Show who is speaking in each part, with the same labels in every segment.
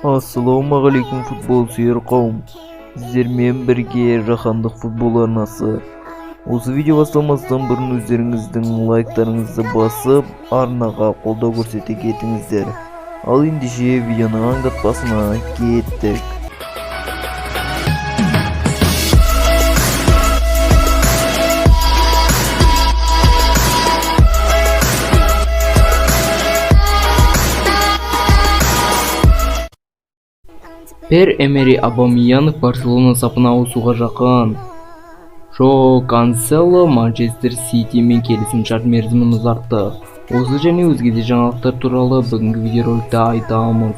Speaker 1: Ассалаумағалейкум футбол сүйер қауым. Сіздермен бірге жаһандық футбол арнасы. Осы видео басталмастан бұрын өздеріңіздің лайктарыңызды басып, арнаға қолдау көрсете кетіңіздер. Ал ендеше видеоның аңдатпасына кеттік.
Speaker 2: Пьер-Эмери Абамейянг Барселона сапына ауысуға жақын. Жоау Кансело Манчестер Ситимен келісім-шарт мерзімін ұзартты. Осы және өзге де жаңалықтар туралы бүгінгі видеороликте айтамыз.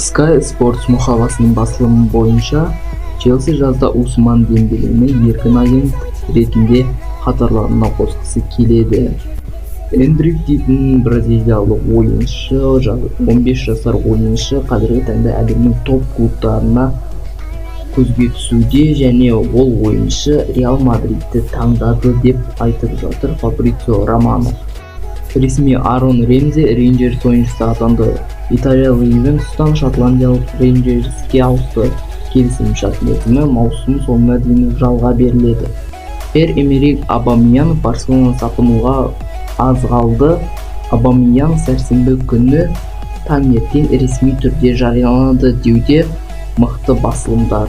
Speaker 2: Sky Sports мұқабасының басылымы бойынша, Челси жазда Усман Дембелені еркін агент ретінде қатарларына қосқысы келеді. Эндрик дейтін бразилиялық ойыншы, 15 жасар ойыншы қазіргі таңда әлемнің топ клубтарына көзге түсуде және ол ойыншы Реал Мадридті таңдады деп айтып жатыр Фабрицио Романо. Ресми Арон Ремзи Рейнджерс ойыншысы атанды. Италиялық Ювентустан шотландиялық Рейнджерске ауысты. Келісім-шарт мерзімі маусым соңына дейін жалға беріледі. Пьер-Эмери Абамейянг Барселона сапынуға аз қалды. Абамейянг сәрсенбі күні таңертең ресми түрде жарияланады деуде мықты басылымдар.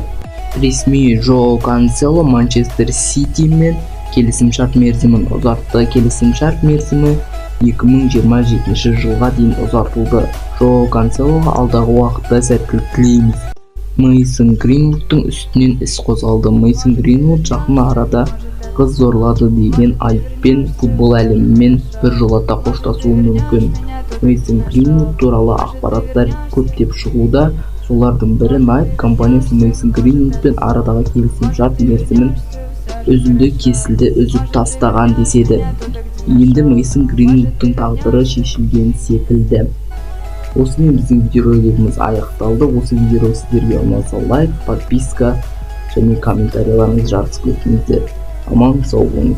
Speaker 2: Ресми Жоау Кансело Манчестер Ситимен келісім-шарт мерзімін ұзартты. Келісім-шарт мерзімі 2027 жылға дейін ұзартылды. Жоау Канселоға алдағы уақытта сәттілік тілейміз. Мейсон Гринвудтың үстінен іс қозғалды. Мейсон Гринвуд жақын арада қыз зорлады деген айыппен футбол әлемімен біржолата қоштасуы мүмкін. Мейсон Гринвуд туралы ақпараттар көптеп шығуда. Солардың бірі Nike компаниясы Мейсон Гринвудпен арадағы келісім-шарт мерзімін үзілді-кесілді үзіп тастаған деседі. Енді Мейсон Гринвудтың тағдыры шешілген секілді. Осымен біздің видеоролигіміз аяқталды. Осы видео сіздерге ұнаса лайк, подписка және комментарийларыңызды жарысып кетіңіздер. Аман сау болыңыз.